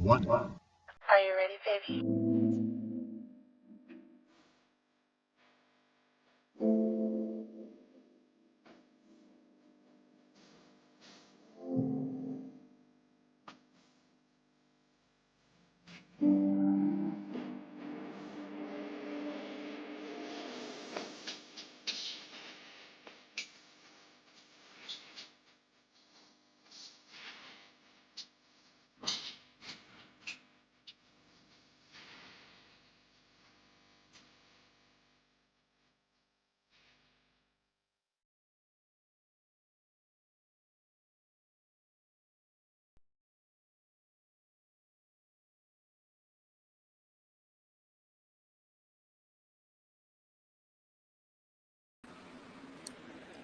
Are you ready, baby?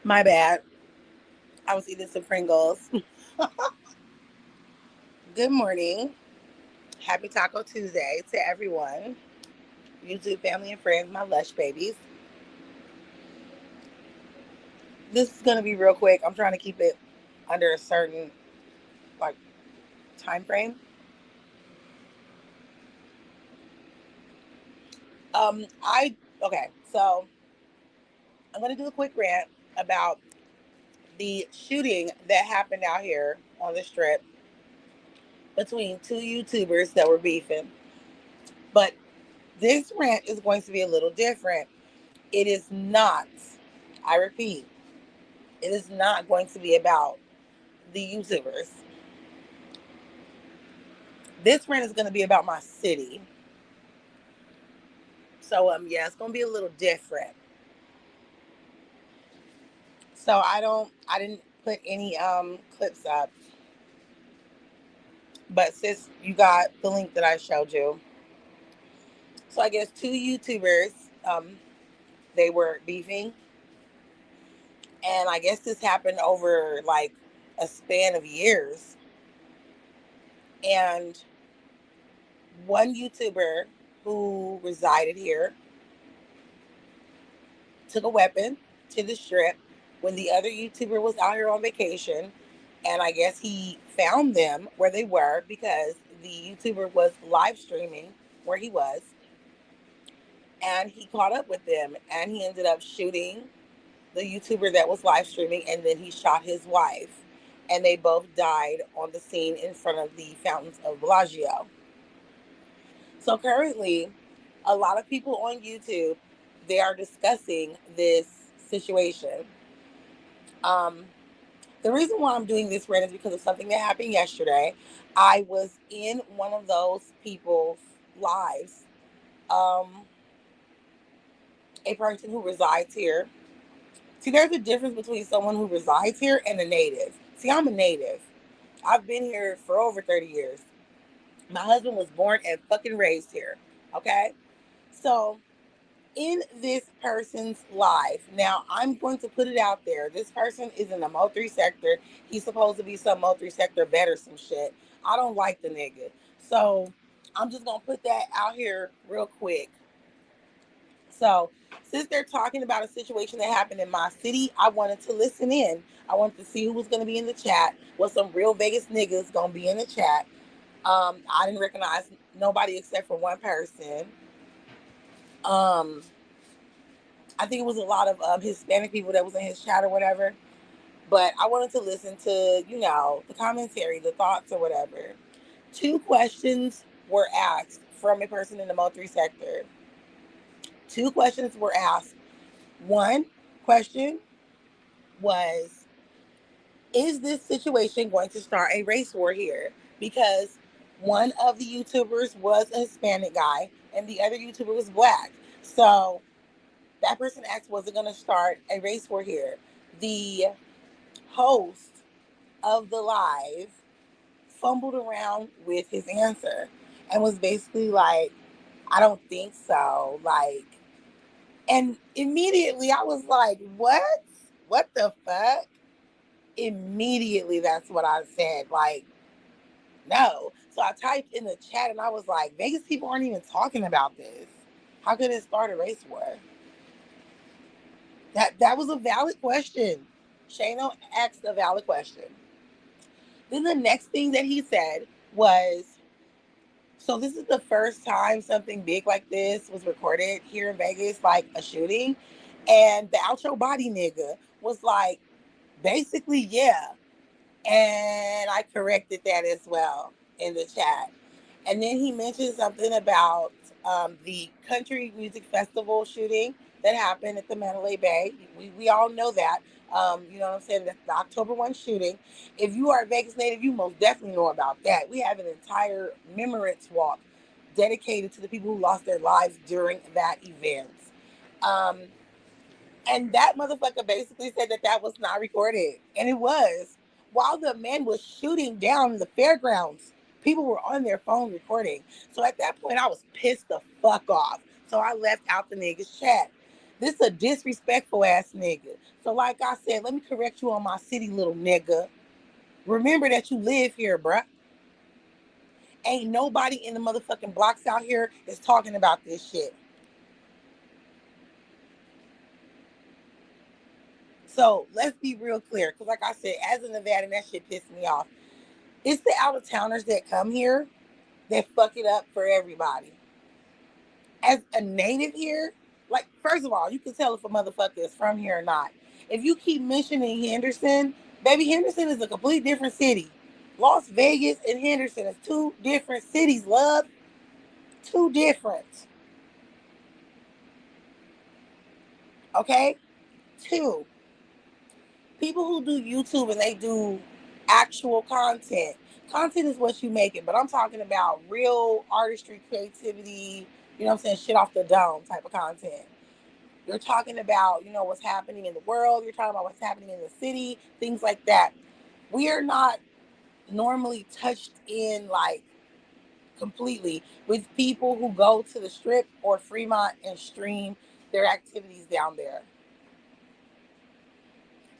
My bad. I was eating some Pringles. Good morning. Happy Taco Tuesday to everyone. YouTube family and friends, my lush babies. This is gonna be real quick. I'm trying to keep it under a certain like time frame. I okay, so I'm gonna do a quick rant about the shooting that happened out here on the strip between two YouTubers that were beefing. But this rant is going to be a little different. It is not, I repeat, it is not going to be about the YouTubers. This rant is going to be about my city. So yeah, it's going to be a little different. So I didn't put any clips up, but sis, you got the link that I showed you. So I guess two YouTubers they were beefing, and I guess this happened over like a span of years. And one YouTuber who resided here took a weapon to the strip when the other YouTuber was out here on vacation. And I guess he found them where they were because the YouTuber was live streaming where he was. And he caught up with them and he ended up shooting the YouTuber that was live streaming. And then he shot his wife. And they both died on the scene in front of the fountains of Bellagio. So currently, a lot of people on YouTube, they are discussing this situation. Um, the reason why I'm doing this rant is because of something that happened yesterday. I was in one of those people's lives. Um, a person who resides here. See, there's a difference between someone who resides here and a native. See, I'm a native. I've been here for over 30 years. My husband was born and fucking raised here. Okay? So in this person's life. Now, I'm going to put it out there. This person is in the Mo3 sector. He's supposed to be some Mo3 sector vet or some shit. I don't like the nigga. So I'm just going to put that out here real quick. So, since they're talking about a situation that happened in my city, I wanted to listen in. I wanted to see who was going to be in the chat. Was some real Vegas niggas going to be in the chat? I didn't recognize nobody except for one person. Um, I think it was a lot of Hispanic people that was in his chat or whatever. But I wanted to listen to, the commentary, the thoughts or whatever. Two questions were asked from a person in the Mo3 sector. Two questions were asked. One question was, is this situation going to start a race war here? Because one of the YouTubers was a Hispanic guy and the other YouTuber was black. So that person asked, was it going to start a race war here? The host of the live fumbled around with his answer and was basically like, I don't think so. Like, and immediately I was like, what? What the fuck? Immediately, that's what I said. Like, no. So I typed in the chat and I was like, Vegas people aren't even talking about this. How could it start a race war? That was a valid question. Shano asked a valid question. Then the next thing that he said was, So this is the first time something big like this was recorded here in Vegas, like a shooting. And the outro body nigga was like, basically, yeah. And I corrected that as well in the chat. And then he mentioned something about the country music festival shooting that happened at the Mandalay Bay. We all know that. You know what I'm saying? That's the October 1 shooting. If you are a Vegas native, you most definitely know about that. We have an entire remembrance walk dedicated to the people who lost their lives during that event. Um, and that motherfucker basically said that that was not recorded. And it was. While the man was shooting down the fairgrounds, people were on their phone recording. So at that point, I was pissed the fuck off. So I left out the nigga's chat. This is a disrespectful ass nigga. So like I said, let me correct you on my city, little nigga. Remember that you live here, bruh. Ain't nobody in the motherfucking blocks out here is talking about this shit. So let's be real clear. Because like I said, as a Nevada, that shit pissed me off. It's the out of towners that come here that fuck it up for everybody. As a native here, like, first of all, you can tell if a motherfucker is from here or not. If you keep mentioning Henderson, baby, Henderson is a complete different city. Las Vegas and Henderson is two different cities, love. Two different. Okay? Two. People who do YouTube and they do actual content. Content is what you make it, but I'm talking about real artistry, creativity, you know what I'm saying, shit off the dome type of content. You're talking about, you know, what's happening in the world, you're talking about what's happening in the city, things like that. We are not normally touched in like completely with people who go to the strip or Fremont and stream their activities down there.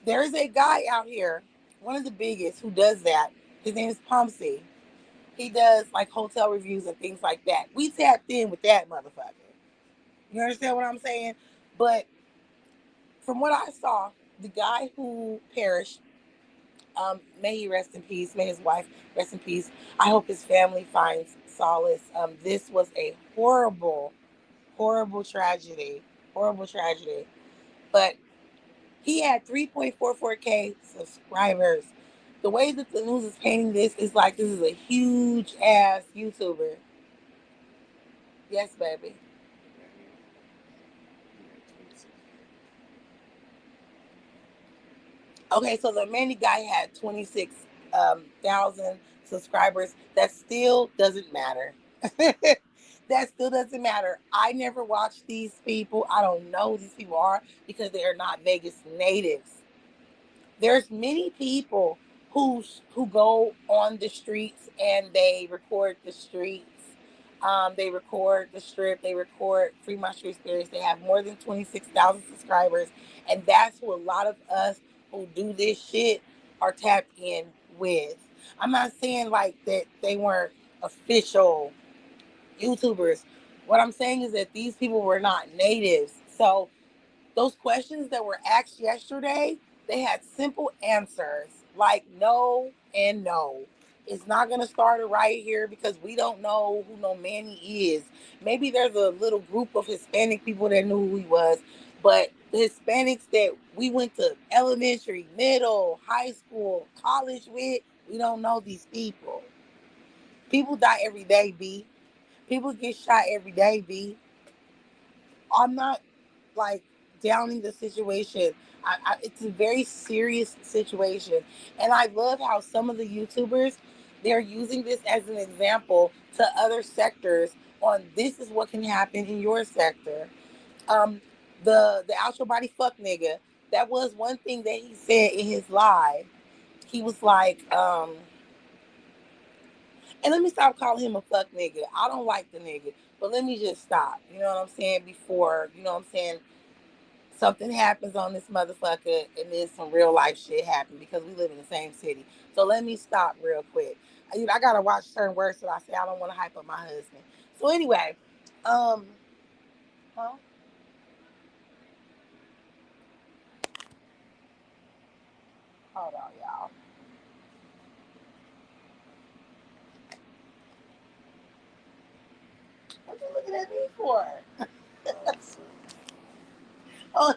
There is a guy out here, one of the biggest, who does that. His name is Pumpsy. He does like hotel reviews and things like that. We tapped in with that motherfucker. You understand what I'm saying? But from what I saw, the guy who perished, may he rest in peace. May his wife rest in peace. I hope his family finds solace. This was a horrible, horrible tragedy. Horrible tragedy. But he had 3.44K subscribers. The way that the news is painting this is like this is a huge ass YouTuber. Yes, baby. Okay, so the Manny guy had 26,000 subscribers. That still doesn't matter. That still doesn't matter. I never watched these people. I don't know who these people are because they are not Vegas natives. There's many people who go on the streets and they record the streets. They record the strip. They record Fremont Street Experience. They have more than 26,000 subscribers, and that's who a lot of us who do this shit are tapped in with. I'm not saying like that they weren't official YouTubers. What I'm saying is that these people were not natives, so those questions that were asked yesterday, they had simple answers like no and no. It's not going to start it right here because we don't know who no Manny is. Maybe there's a little group of Hispanic people that knew who he was, but the Hispanics that we went to elementary, middle, high school, college with, we don't know these people. People die every day, B. People get shot every day, B. I'm not like downing the situation. It's a very serious situation, and I love how some of the YouTubers they're using this as an example to other sectors on this is what can happen in your sector. Um, the outro body fuck nigga. That was one thing that he said in his live. He was like, and let me stop calling him a fuck nigga. I don't like the nigga, but let me just stop. You know what I'm saying? Before, you know what I'm saying? Something happens on this motherfucker and then some real life shit happen because we live in the same city. So let me stop real quick. I gotta watch certain words that I say. I don't want to hype up my husband. So anyway, um, huh? Hold on, y'all. What you looking at me for? Oh,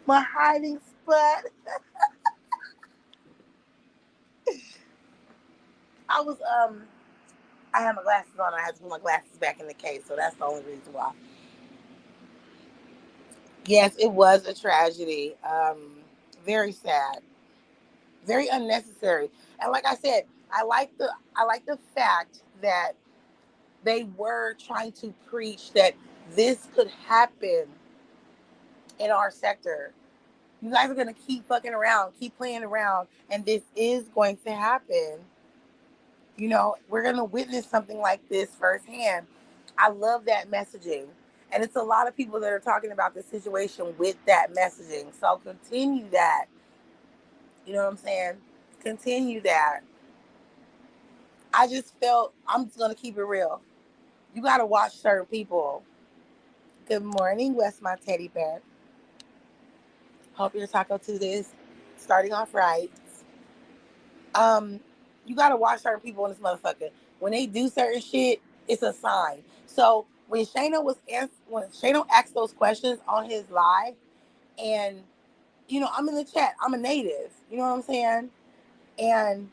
my hiding spot. I was I had my glasses on. I had to put my glasses back in the case, so that's the only reason why. Yes, it was a tragedy. Very sad, very unnecessary. And like I said, I like the fact that they were trying to preach that this could happen in our sector. You guys are gonna keep fucking around, keep playing around, and this is going to happen. You know, we're gonna witness something like this firsthand. I love that messaging. And it's a lot of people that are talking about the situation with that messaging. So continue that. You know what I'm saying? Continue that. I just felt I'm just gonna keep it real. You gotta watch certain people. Good morning, West, my teddy bear. Hope your Taco Tuesday is starting off right. Um, you gotta watch certain people in this motherfucker. When they do certain shit, it's a sign. So when Shano asked those questions on his live, and you know, I'm in the chat. I'm a native. You know what I'm saying? And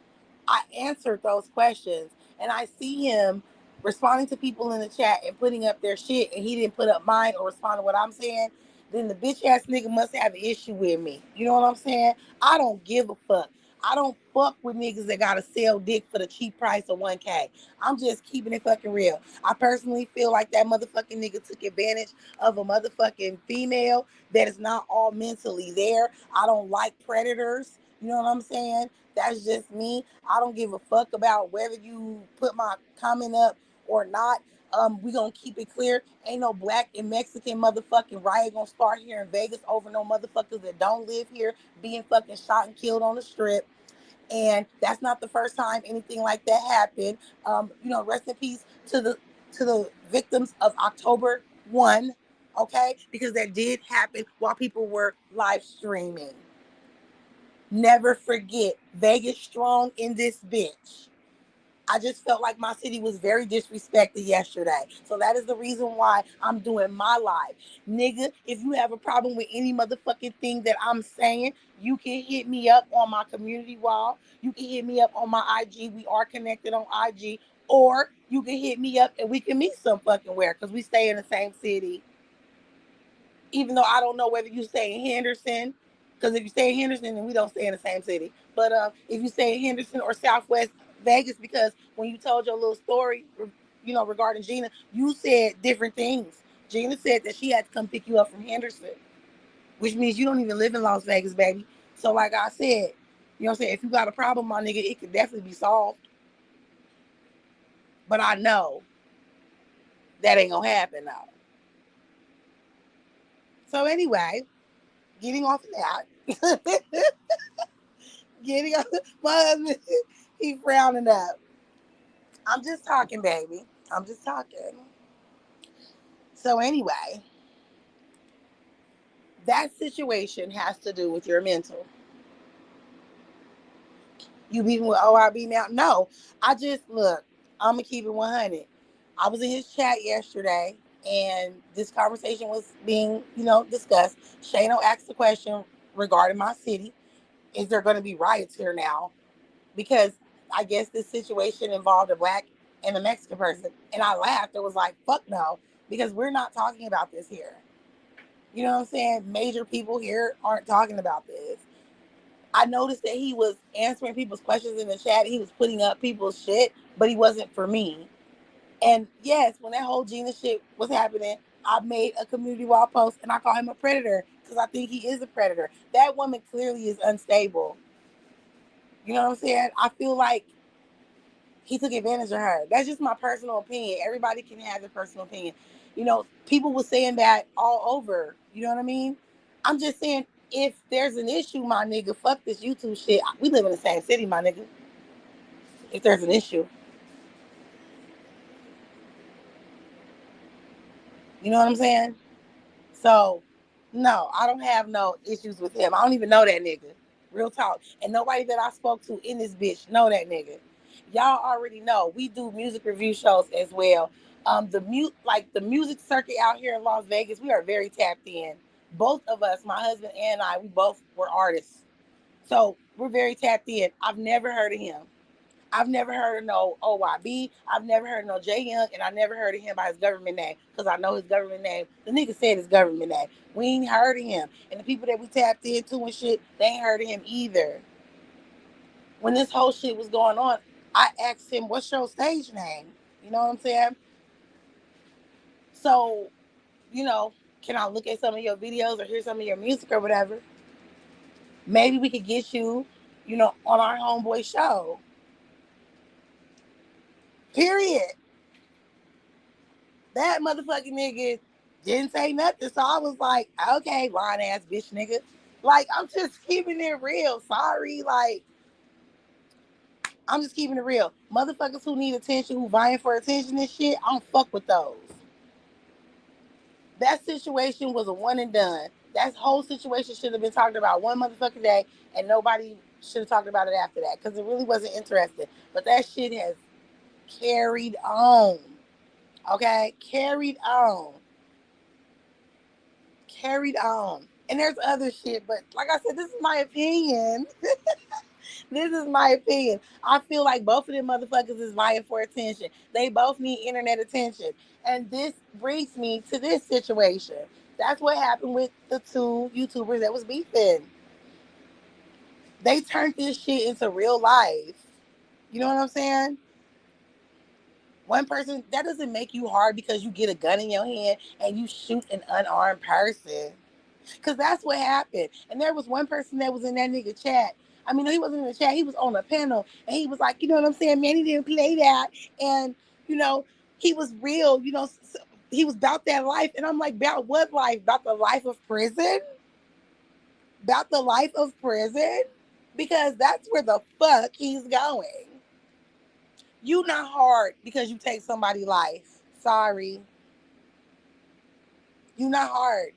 I answered those questions, and I see him responding to people in the chat and putting up their shit, and he didn't put up mine or respond to what I'm saying. Then the bitch ass nigga must have an issue with me. You know what I'm saying? I don't give a fuck. I don't fuck with niggas that gotta sell dick for the cheap price of 1K. I'm just keeping it fucking real. I personally feel like that motherfucking nigga took advantage of a motherfucking female that is not all mentally there. I don't like predators. You know what I'm saying? That's just me. I don't give a fuck about whether you put my comment up or not. We gonna keep it clear. Ain't no black and Mexican motherfucking riot gonna start here in Vegas over no motherfuckers that don't live here being fucking shot and killed on the strip. And that's not the first time anything like that happened. You know, rest in peace to the victims of October 1, okay? Because that did happen while people were live streaming. Never forget, Vegas strong in this bitch. I just felt like my city was very disrespected yesterday. So that is the reason why I'm doing my live. Nigga, if you have a problem with any motherfucking thing that I'm saying, you can hit me up on my community wall. You can hit me up on my IG. We are connected on IG. Or you can hit me up and we can meet some fucking where because we stay in the same city. Even though I don't know whether you stay in Henderson, because if you stay in Henderson, then we don't stay in the same city. But if you stay in Henderson or Southwest Vegas, because when you told your little story, you know, regarding Gina, you said different things. Gina said that she had to come pick you up from Henderson, which means you don't even live in Las Vegas, baby. So, like I said, you know what I'm saying? If you got a problem, my nigga, it could definitely be solved. But I know that ain't gonna happen now. So anyway, getting off of that. Getting off my husband, he frowning up. I'm just talking, baby. I'm just talking. So anyway, that situation has to do with your mental. You beating with OIB now? No. I just look, I'm gonna keep it 100. I was in his chat yesterday and this conversation was being, you know, discussed. Shano asked the question regarding my city. Is there gonna be riots here now? Because I guess this situation involved a black and a Mexican person. And I laughed. It was like, fuck no, because we're not talking about this here. You know what I'm saying? Major people here aren't talking about this. I noticed that he was answering people's questions in the chat. He was putting up people's shit, but he wasn't for me. And yes, when that whole Gina shit was happening, I made a community wall post and I call him a predator because I think he is a predator. That woman clearly is unstable. You know what I'm saying? I feel like he took advantage of her. That's just my personal opinion. Everybody can have their personal opinion. You know, people were saying that all over. You know what I mean? I'm just saying, if there's an issue, my nigga, fuck this YouTube shit. We live in the same city, my nigga. If there's an issue, you know what I'm saying? So, no, I don't have no issues with him. I don't even know that nigga. Real talk. And nobody that I spoke to in this bitch know that nigga. y'all already know we do music review shows as well. The music circuit out here in Las Vegas, we are very tapped in. Both of us, my husband and I, we both were artists, so we're very tapped in. I've never heard of him. I've never heard of no OYB. I've never heard of no Jay Young, and I never heard of him by his government name because I know his government name. The nigga said his government name. We ain't heard of him, and the people that we tapped into and shit, they ain't heard of him either. When this whole shit was going on, I asked him, "What's your stage name?" You know what I'm saying? So, you know, can I look at some of your videos or hear some of your music or whatever? Maybe we could get you, on our homeboy show. Period. That motherfucking nigga didn't say nothing. So I was like, okay, lying ass bitch nigga. Like, I'm just keeping it real. Sorry. Like, I'm just keeping it real. Motherfuckers who need attention, who vying for attention and shit, I don't fuck with those. That situation was a one and done. That whole situation should have been talked about one motherfucking day, and nobody should have talked about it after that because it really wasn't interesting. But that shit has carried on. Okay? Carried on. And there's other shit, but like I said, this is my opinion. This is my opinion. I feel like both of them motherfuckers is vying for attention. They both need internet attention. And this brings me to this situation. That's what happened with the two YouTubers that was beefing. They turned this shit into real life. You know what I'm saying? One person, that doesn't make you hard because you get a gun in your hand and you shoot an unarmed person. Because that's what happened. And there was one person that was in that nigga chat. I mean, no, he wasn't in the chat. He was on a panel. And he was like, you know what I'm saying? Man, he didn't play that. And, you know, he was real. He was about that life. And I'm like, about what life? About the life of prison? About the life of prison? Because that's where the fuck he's going. You not hard because you take somebody's life. Sorry. You not hard.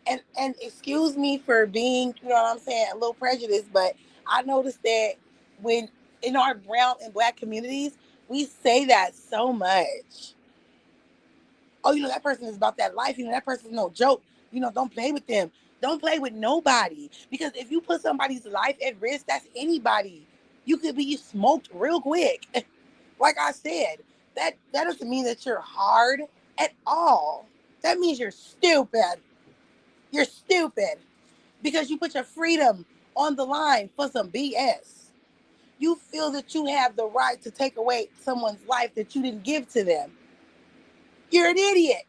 And excuse me for being, you know what I'm saying, a little prejudiced, but I noticed that when in our brown and black communities, we say that so much. Oh, that person is about that life. That person's no joke. Don't play with them. Don't play with nobody. Because if you put somebody's life at risk, that's anybody. You could be smoked real quick. Like I said, that doesn't mean that you're hard at all. That means you're stupid. You're stupid because you put your freedom on the line for some BS. You feel that you have the right to take away someone's life that you didn't give to them. You're an idiot.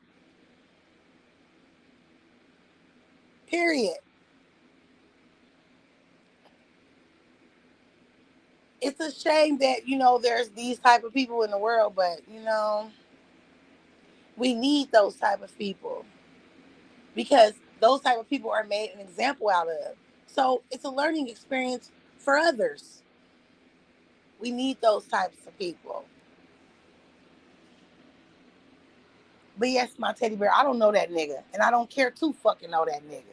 Period. It's a shame that, there's these type of people in the world, but, we need those type of people because those type of people are made an example out of. So it's a learning experience for others. We need those types of people. But yes, my teddy bear, I don't know that nigga. And I don't care to fucking know that nigga.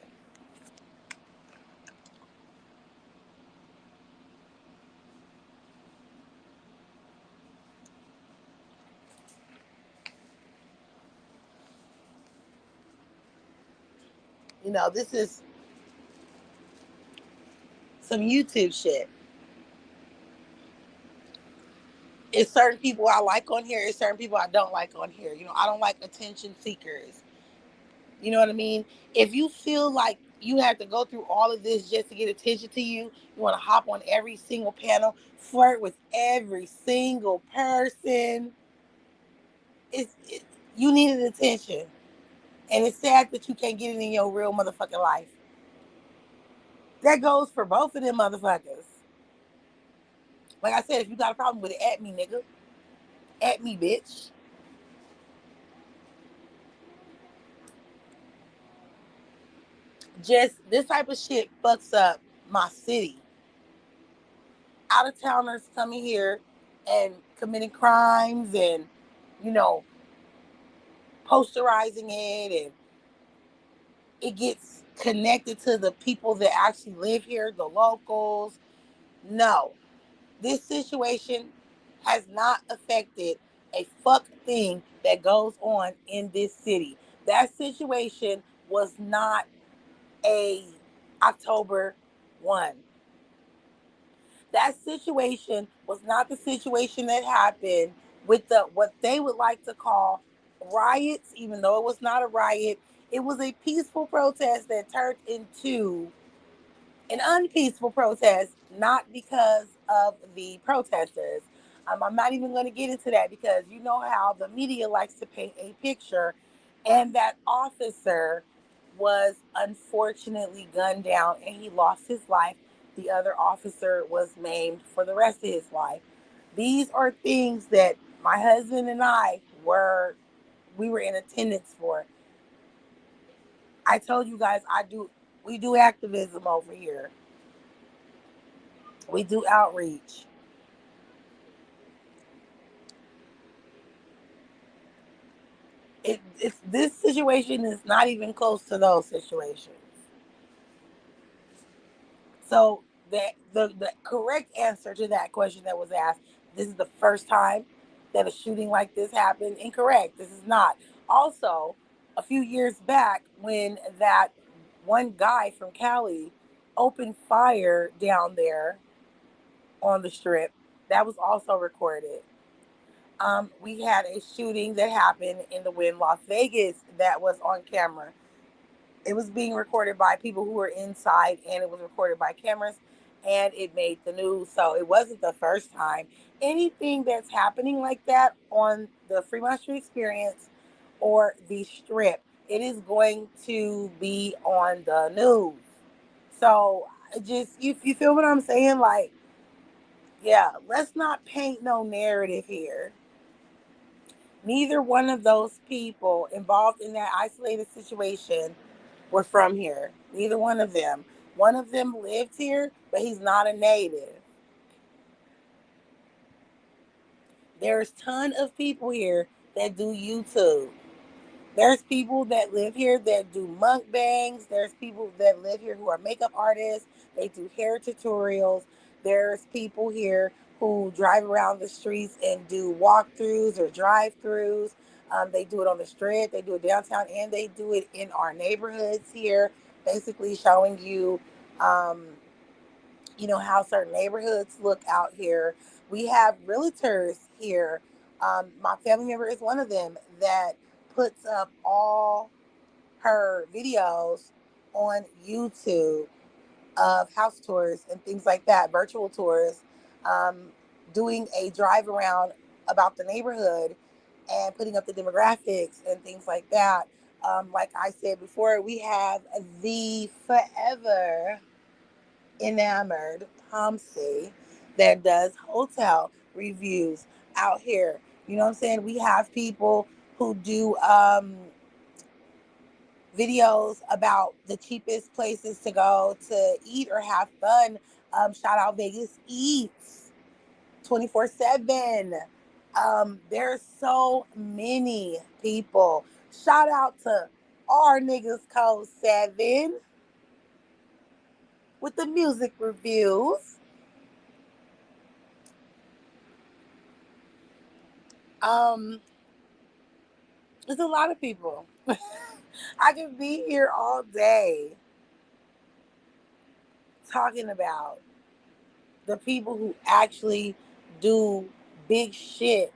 This is some YouTube shit. It's certain people I like on here. It's certain people I don't like on here. I don't like attention seekers. You know what I mean? If you feel like you have to go through all of this just to get attention to you, you want to hop on every single panel, flirt with every single person. You needed attention. And it's sad that you can't get it in your real motherfucking life. That goes for both of them motherfuckers. Like I said, if you got a problem with it, at me, nigga. At me, bitch. Just this type of shit fucks up my city. Out of towners coming here and committing crimes and, you know, posterizing it, and it gets connected to the people that actually live here, the locals. No. This situation has not affected a fuck thing that goes on in this city. That situation was not a October 1. That situation was not the situation that happened with the what they would like to call riots, even though it was not a riot. It was a peaceful protest that turned into an unpeaceful protest, not because of the protesters. I'm not even going to get into that because you know how the media likes to paint a picture, and that officer was unfortunately gunned down and he lost his life. The other officer was maimed for the rest of his life. These are things that my husband and I were in attendance for. I told you guys we do activism over here. We do outreach. It's this situation is not even close to those situations. So the correct answer to that question that was asked, this is the first time that a shooting like this happened. Incorrect. This is not. Also, a few years back when that one guy from Cali opened fire down there on the strip, that was also recorded. We had a shooting that happened in the Wynn Las Vegas that was on camera. It was being recorded by people who were inside, and it was recorded by cameras, and it made the news. So it wasn't the first time. Anything that's happening like that on the Fremont Street Experience or the Strip, it is going to be on the news. So just you feel what I'm saying? Like, yeah, let's not paint no narrative here. Neither one of those people involved in that isolated situation were from here. Neither one of them. One of them lived here, but he's not a native. There's a ton of people here that do YouTube. There's people that live here that do mukbangs. There's people that live here who are makeup artists. They do hair tutorials. There's people here who drive around the streets and do walkthroughs or drive-throughs. They do it on the strip. They do it downtown, and they do it in our neighborhoods here. Basically, showing you, um, how certain neighborhoods look out here. We have realtors here. My family member is one of them that puts up all her videos on YouTube of house tours and things like that, virtual tours, um, doing a drive around about the neighborhood and putting up the demographics and things like that. Like I said before, we have the forever enamored Pomsey that does hotel reviews out here. You know what I'm saying? We have people who do videos about the cheapest places to go to eat or have fun. Shout out Vegas Eats 24/7. There's so many people. Shout out to our niggas Code 7 with the music reviews. Um, There's a lot of people. I could be here all day talking about the people who actually do big shit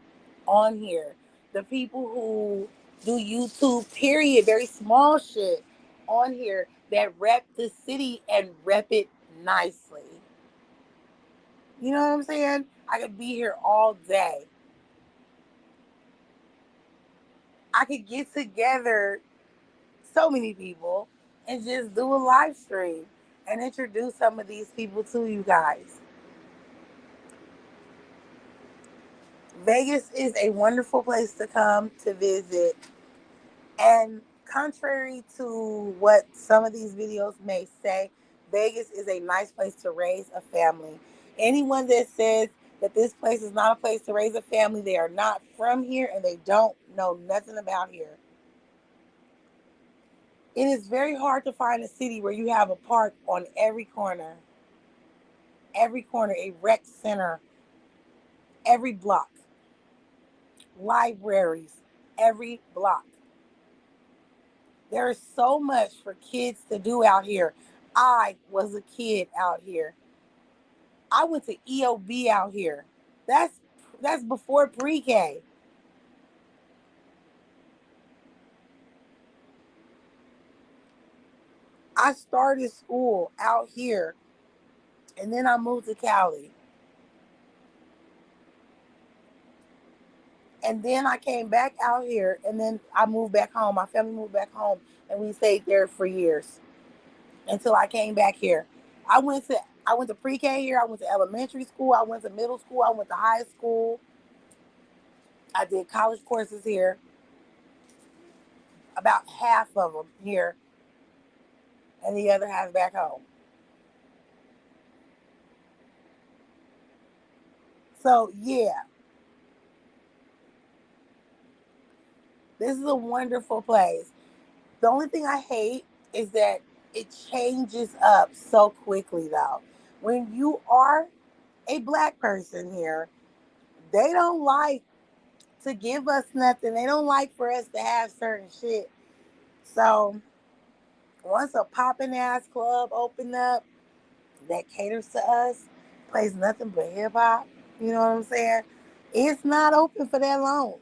on here. The people who do YouTube, period, very small shit on here that rep the city and rep it nicely. You know what I'm saying? I could be here all day. I could get together so many people and just do a live stream and introduce some of these people to you guys. Vegas is a wonderful place to come to visit. And contrary to what some of these videos may say, Vegas is a nice place to raise a family. Anyone that says that this place is not a place to raise a family, they are not from here and they don't know nothing about here. It is very hard to find a city where you have a park on every corner, a rec center, every block. Libraries, every block. There is so much for kids to do out here. I was a kid out here. I went to EOB out here. That's that's before pre-K. I started school out here and then I moved to Cali. And then I came back out here and then I moved back home. My family moved back home and we stayed there for years until I came back here. I went to I went to pre-K here, I went to elementary school, I went to middle school, I went to high school. I did college courses here, about half of them here and the other half back home. So, yeah, this is a wonderful place. The only thing I hate is that it changes up so quickly, though. When you are a black person here, they don't like to give us nothing. They don't like for us to have certain shit. So once a popping ass club open up that caters to us, plays nothing but hip hop, you know what I'm saying? It's not open for that long.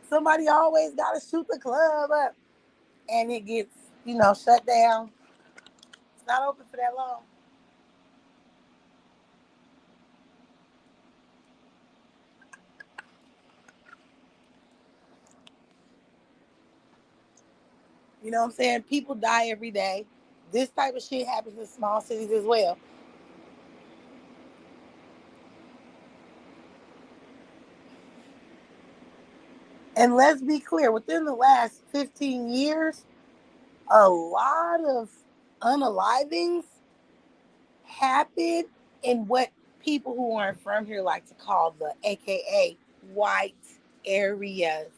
Somebody always got to shoot the club up and it gets, shut down. It's not open for that long. You know what I'm saying? People die every day. This type of shit happens in small cities as well. And let's be clear, within the last 15 years, a lot of unalivings happen in what people who aren't from here like to call the AKA white areas.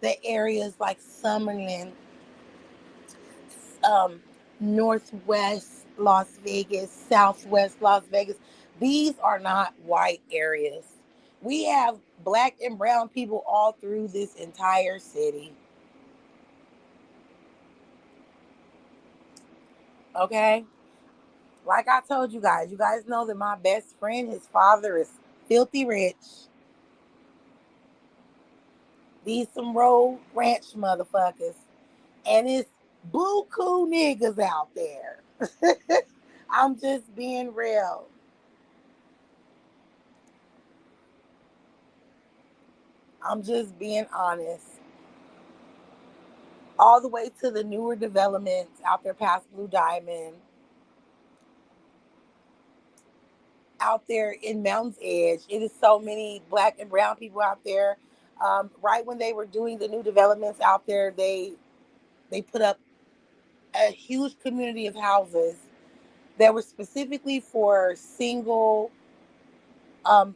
The areas like Summerlin, um, Northwest Las Vegas, Southwest Las Vegas. These are not white areas. We have black and brown people all through this entire city. Okay? Like I told you guys know that my best friend, his father is filthy rich. These some road ranch motherfuckers. And it's buku niggas out there. I'm just being real. I'm just being honest. All the way to the newer developments out there past Blue Diamond, out there in Mountain's Edge. It is so many black and brown people out there. Right when they were doing the new developments out there, they put up a huge community of houses that were specifically for single um,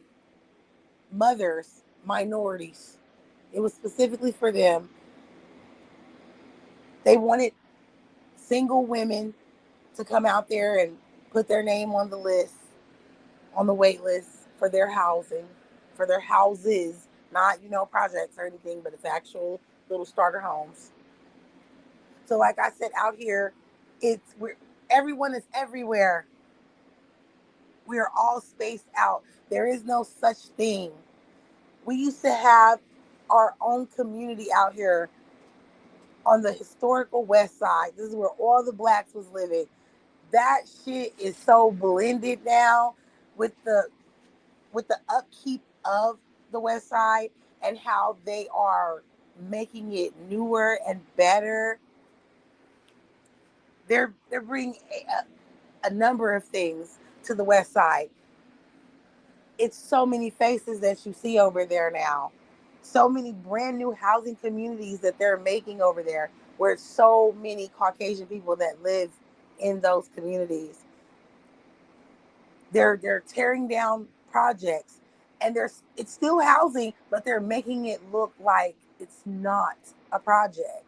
mothers, minorities. It was specifically for them. They wanted single women to come out there and put their name on the list, on the wait list for their housing, for their houses, not, projects or anything, but it's actual little starter homes. So like I said, out here, everyone is everywhere. We are all spaced out. There is no such thing. We used to have our own community out here on the historical west side. This is where all the blacks was living. That shit is so blended now with the upkeep of the west side and how they are making it newer and better. They're bringing a number of things to the west side. It's so many faces that you see over there now. So many brand new housing communities that they're making over there, where it's so many Caucasian people that live in those communities. They're tearing down projects, and it's still housing, but they're making it look like it's not a project.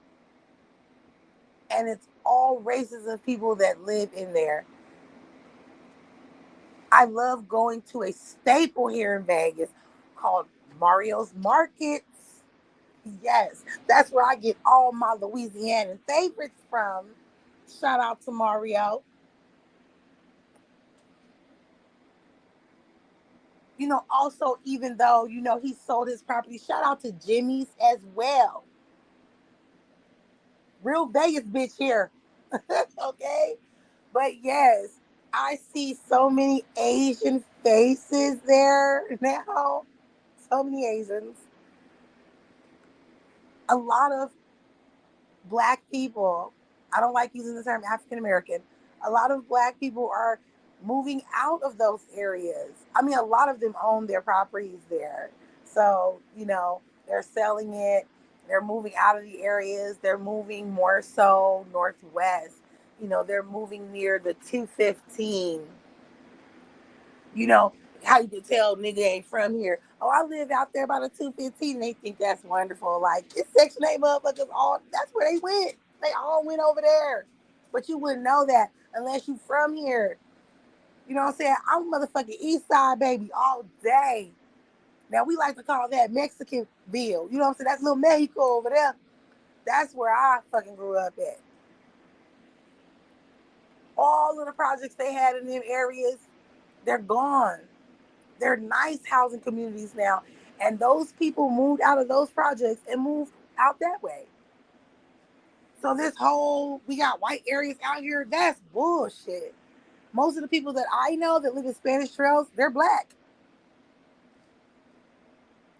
And it's all races of people that live in there. I love going to a staple here in Vegas called Mario's Markets. Yes, that's where I get all my Louisiana favorites from. Shout out to Mario. Also, even though, he sold his property, shout out to Jimmy's as well. Real Vegas bitch here. Okay? But yes, I see so many Asian faces there now. So many Asians. A lot of black people, I don't like using the term African American, a lot of black people are moving out of those areas. I mean, a lot of them own their properties there. So, they're selling it, they're moving out of the areas, they're moving more so northwest. They're moving near the 215. You know, how you can tell nigga ain't from here. Oh, I live out there by the 215, and they think that's wonderful. Like, it's Section 8 motherfuckers, all that's where they went. They all went over there. But you wouldn't know that unless you from here. You know what I'm saying? I'm motherfucking East Side baby all day. Now we like to call that Mexicanville. You know what I'm saying? That's little Mexico over there. That's where I fucking grew up at. All of the projects they had in them areas, they're gone. They're nice housing communities now. And those people moved out of those projects and moved out that way. So this whole, we got white areas out here, that's bullshit. Most of the people that I know that live in Spanish Trails, they're black.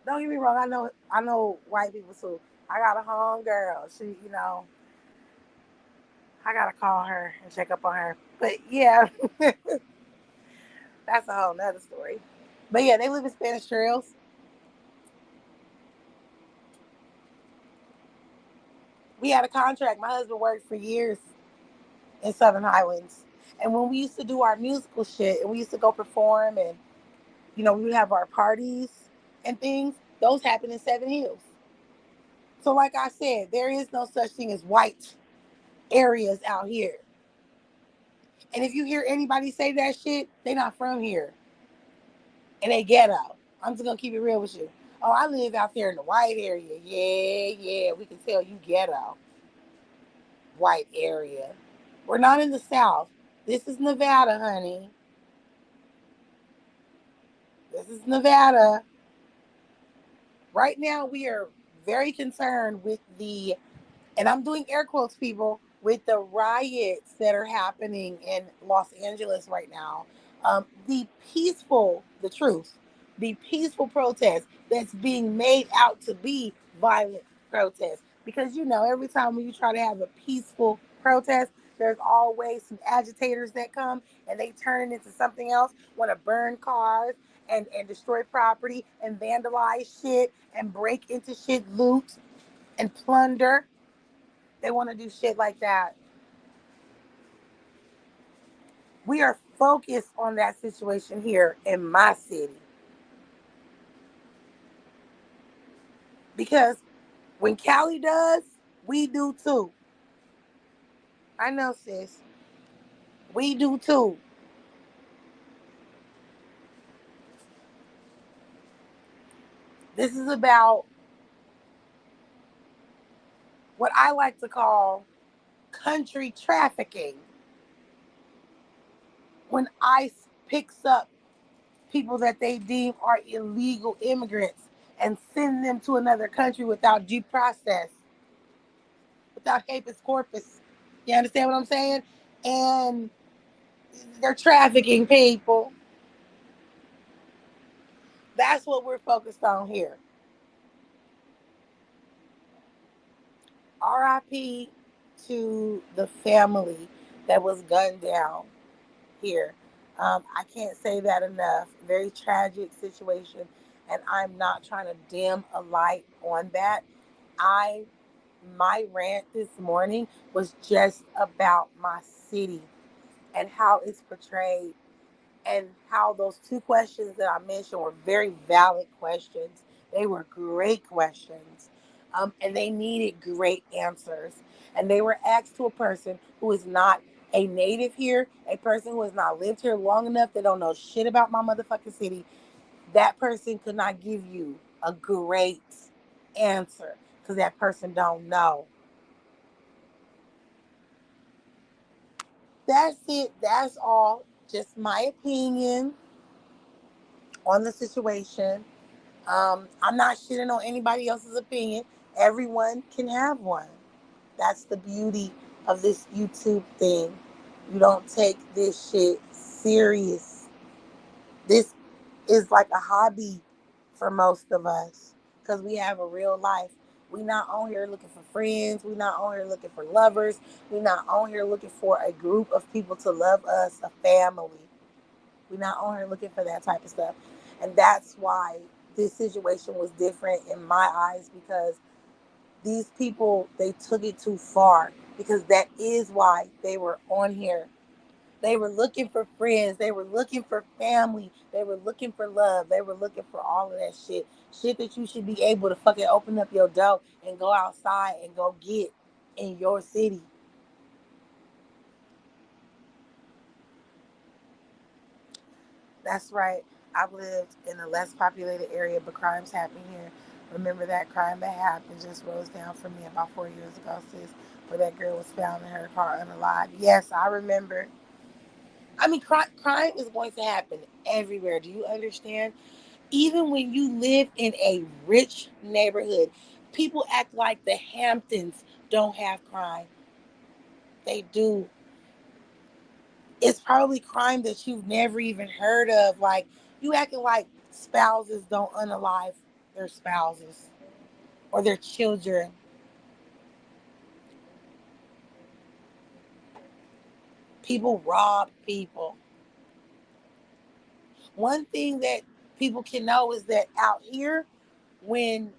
Don't get me wrong, I know white people too. I got a home girl. She, I gotta call her and check up on her. But yeah, that's a whole nother story. But yeah, they live in Spanish Trails. We had a contract. My husband worked for years in Southern Highlands. And when we used to do our musical shit and we used to go perform and, we would have our parties and things, those happen in Seven Hills. So, like I said, there is no such thing as white areas out here. And if you hear anybody say that shit, they not from here and they ghetto. I'm just going to keep it real with you. Oh, I live out there in the white area. Yeah, yeah, we can tell you ghetto. White area. We're not in the South. This is Nevada, honey. This is Nevada. Right now, we are very concerned with and I'm doing air quotes, people, with the riots that are happening in Los Angeles right now. The truth, the peaceful protest that's being made out to be violent protest. Because, every time when you try to have a peaceful protest, there's always some agitators that come and they turn it into something else, want to burn cars and destroy property and vandalize shit and break into shit, loot and plunder. They want to do shit like that. We are focused on that situation here in my city. Because when Cali does, we do too. I know, sis. We do too. This is about what I like to call country trafficking. When ICE picks up people that they deem are illegal immigrants and send them to another country without due process, without habeas corpus. You understand what I'm saying? And they're trafficking people. That's what we're focused on here. RIP to the family that was gunned down here. I can't say that enough. Very tragic situation, and I'm not trying to dim a light on that. I My rant this morning was just about my city and how it's portrayed and how those two questions that I mentioned were very valid questions. They were great questions, and they needed great answers. And they were asked to a person who is not A native here, a person who has not lived here long enough, that don't know shit about my motherfucking city, that person could not give you a great answer because that person don't know. That's it. That's all. Just my opinion on the situation. I'm not shitting on anybody else's opinion. Everyone can have one. That's the beauty of this YouTube thing. You don't take this shit serious. This is like a hobby for most of us because we have a real life. We not on here looking for friends. We not on here looking for lovers. We not on here looking for a group of people to love us, a family. We not on here looking for that type of stuff. And that's why this situation was different in my eyes because these people, they took it too far because that is why they were on here. They were looking for friends. They were looking for family. They were looking for love. They were looking for all of that shit. Shit that you should be able to fucking open up your door and go outside and go get in your city. That's right. I've lived in a less populated area, but crimes happen here. Remember that crime that happened just rose down for me about 4 years ago, sis, where that girl was found in her car unalive. Yes, I remember. I mean, crime is going to happen everywhere. Do you understand? Even when you live in a rich neighborhood, people act like the Hamptons don't have crime. They do. It's probably crime that you've never even heard of. Like, you acting like spouses don't unalive their spouses or their children. People rob people. One thing that people can know is that out here, when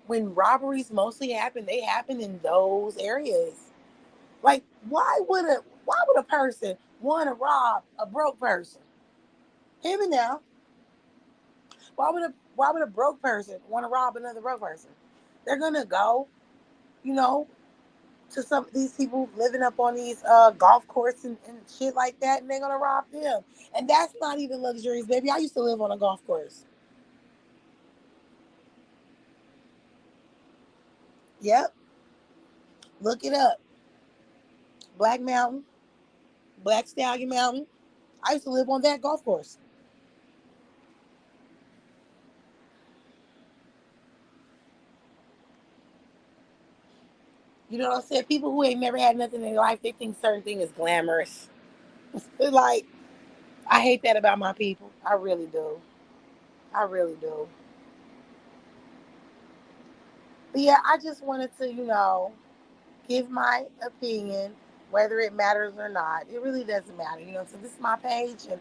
robberies mostly happen, they happen in those areas. Like, why would a person want to rob a broke person? Hear me now. Why would a broke person want to rob another broke person? They're gonna go, you know, to some of these people living up on these golf courses and shit like that, and they're gonna rob them. And that's not even luxurious, baby. I used to live on a golf course. Yep, look it up. Black Mountain, Black Stallion Mountain. I used to live on that golf course. You know what I'm saying? People who ain't never had nothing in their life, they think certain thing is glamorous. They're like, I hate that about my people. I really do. I really do. But yeah, I just wanted to, give my opinion, whether it matters or not. It really doesn't matter. So this is my page and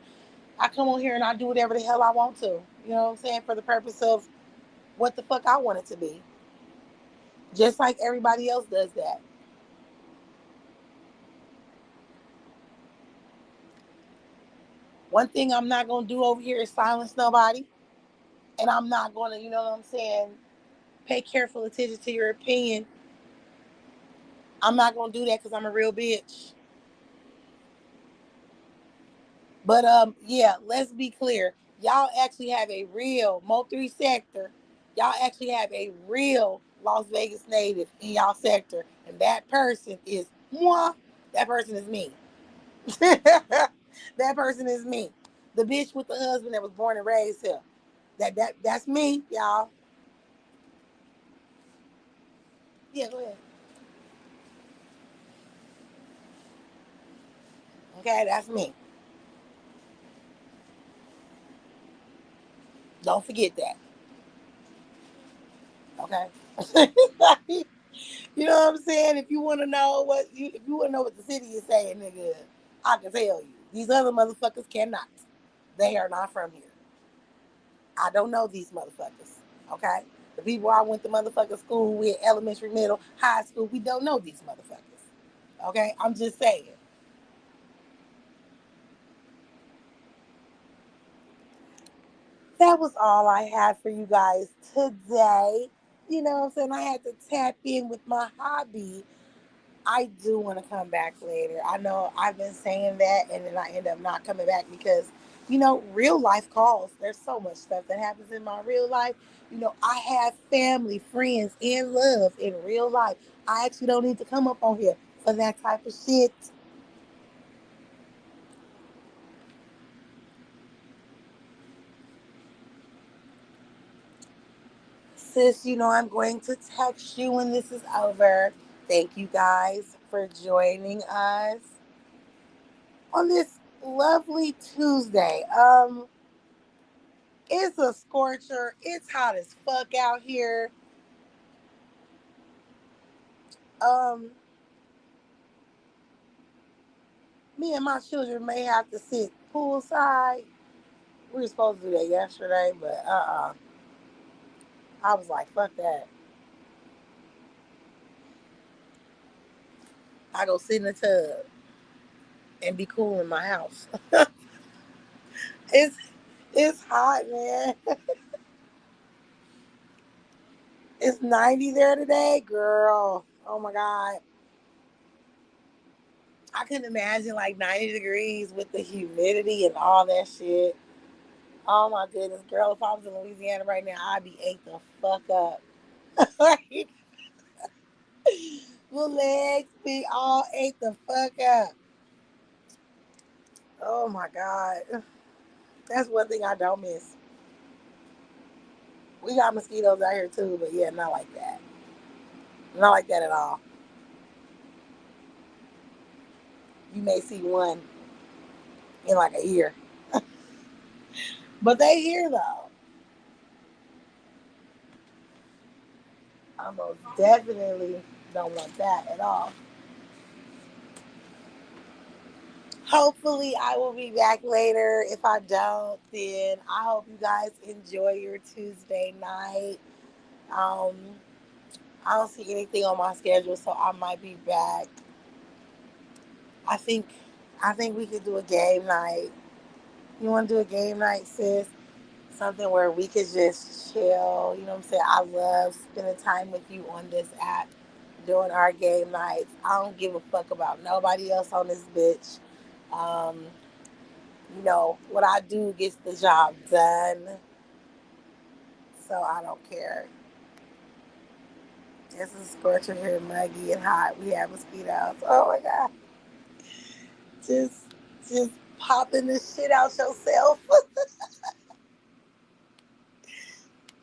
I come on here and I do whatever the hell I want to. You know what I'm saying? For the purpose of what the fuck I want it to be. Just like everybody else does that. One thing I'm not gonna do over here is silence nobody. And I'm not gonna, you know what I'm saying, pay careful attention to your opinion. I'm not gonna do that because I'm a real bitch. But yeah, let's be clear. Y'all actually have a real Mo3 sector. Y'all actually have a real Las Vegas native in y'all sector. And that person is moi. That person is me. That person is me. The bitch with the husband that was born and raised here. That's me, y'all. Yeah, go ahead. Okay, that's me. Don't forget that. Okay. You know what I'm saying? If you want to know what the city is saying, nigga, I can tell you. These other motherfuckers cannot. They are not from here. I don't know these motherfuckers. Okay? The people I went to motherfucking school with, elementary, middle, high school, we don't know these motherfuckers. Okay? I'm just saying. That was all I had for you guys today. You know what I'm saying? I had to tap in with my hobby I do want to come back later. I know I've been saying that, and then I end up not coming back because, real life calls. There's so much stuff that happens in my real life. I have family, friends, and love in real life. I actually don't need to come up on here for that type of shit. Sis, I'm going to text you when this is over. Thank you guys for joining us on this lovely Tuesday. It's a scorcher. It's hot as fuck out here. Um, Me and my children may have to sit poolside. We were supposed to do that yesterday, but I was like, fuck that. I go sit in the tub and be cool in my house. it's it's hot, man. It's 90 there today, girl. Oh my god. I couldn't imagine like 90 degrees with the humidity and all that shit. Oh my goodness, girl. If I was in Louisiana right now, I'd be ate the fuck up. Like, my legs be all ate the fuck up. Oh my god. That's one thing I don't miss. We got mosquitoes out here too, but yeah, not like that. Not like that at all. You may see one in like a year. But they here though. I most definitely don't want that at all. Hopefully, I will be back later. If I don't, then I hope you guys enjoy your Tuesday night. Um, I don't see anything on my schedule, so I might be back. I think, I think we could do a game night. You want to do a game night, sis? Something where we could just chill. You know what I'm saying? I love spending time with you on this app, doing our game nights. I don't give a fuck about nobody else on this bitch. Um, what I do gets the job done, so I don't care. It's a scorcher here, muggy and hot. We have mosquitoes. Oh my god, just, just popping this shit out yourself.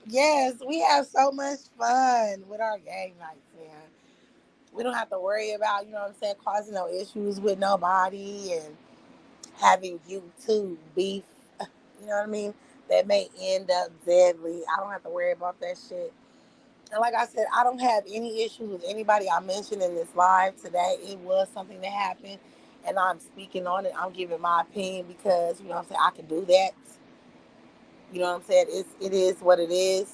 Yes, we have so much fun with our game nights, man. We don't have to worry about, causing no issues with nobody and having YouTube beef. You know what I mean? That may end up deadly. I don't have to worry about that shit. And like I said, I don't have any issues with anybody I mentioned in this live today. It was something that happened, and I'm speaking on it. I'm giving my opinion because, I can do that. You know what I'm saying? It is what it is.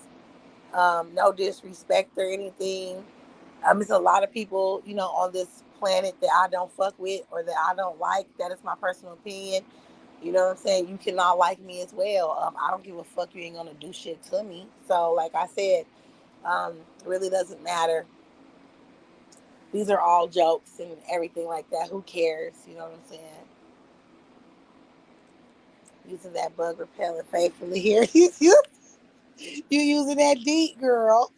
No disrespect or anything. It's a lot of people, on this planet that I don't fuck with or that I don't like. That is my personal opinion. You know what I'm saying? You cannot like me as well. I don't give a fuck. You ain't gonna do shit to me. So, like I said, it really doesn't matter. These are all jokes and everything like that. Who cares? You know what I'm saying? Using that bug repellent faithfully here. You using that deep, girl.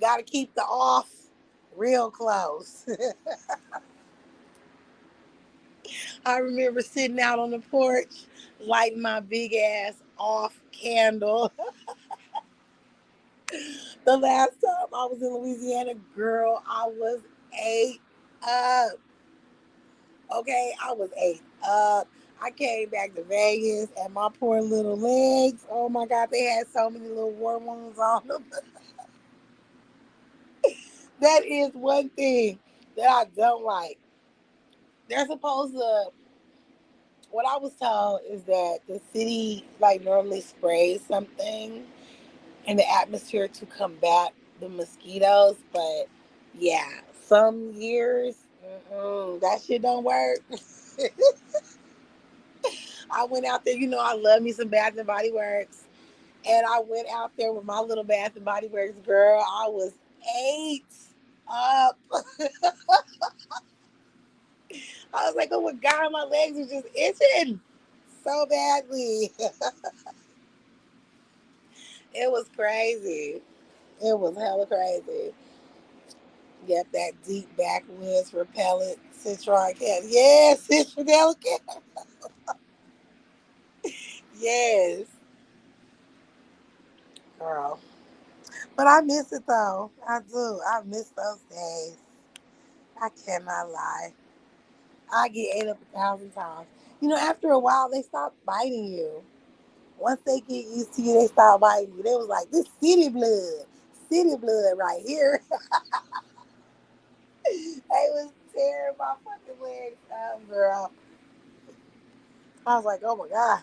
Got to keep the off real close. I remember sitting out on the porch, lighting my big ass off candle. The last time I was in Louisiana, girl, I was ate up. Okay, I was ate up. I came back to Vegas and my poor little legs. Oh my God, they had so many little war wounds on them. That is one thing that I don't like. They're supposed to, what I was told is that the city like normally sprays something in the atmosphere to combat the mosquitoes, but yeah, some years that shit don't work. I went out there, I love me some Bath and Body Works, and I went out there with my little Bath and Body Works girl. I was eight. up. I was like, oh my God, my legs are just itching so badly. It was crazy. It was hella crazy. Yep, that deep backwoods repellent citron cat. Yes, citronella cat. Yes, girl. But I miss it though. I do. I miss those days. I cannot lie. I get ate up 1,000 times. You know, after a while, they stop biting you. Once they get used to you, they stop biting you. They was like, this city blood right here. They was tearing my fucking legs up, girl. I was like, oh my God.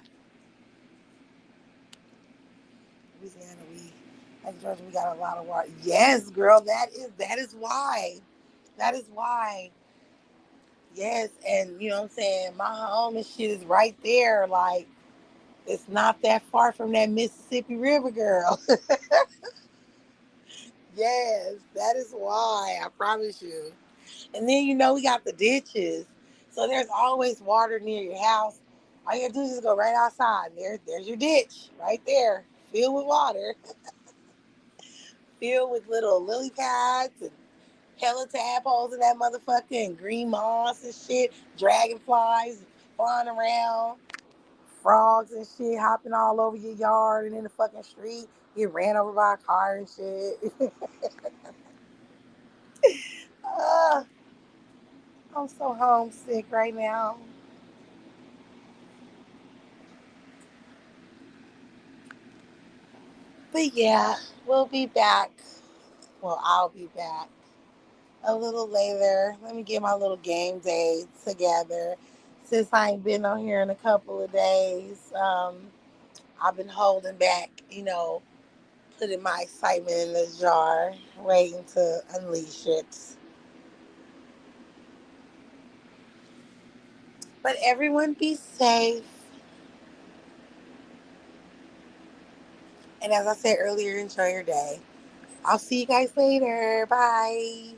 Louisiana, like Georgia, we got a lot of water. Yes, girl, that is why. That is why. Yes, and you know what I'm saying? My home and shit is right there. Like, it's not that far from that Mississippi River, girl. Yes, that is why. I promise you. And then we got the ditches. So there's always water near your house. All you gotta do is just go right outside. There's your ditch right there, filled with water, filled with little lily pads and hella tadpoles in that motherfucker and green moss and shit, dragonflies flying around, frogs and shit hopping all over your yard and in the fucking street. Get ran over by a car and shit. uh, I'm so homesick right now. But yeah, we'll be back. Well, I'll be back a little later. Let me get my little game day together. Since I ain't been on here in a couple of days, I've been holding back, putting my excitement in the jar, waiting to unleash it. But everyone be safe. And as I said earlier, enjoy your day. I'll see you guys later. Bye.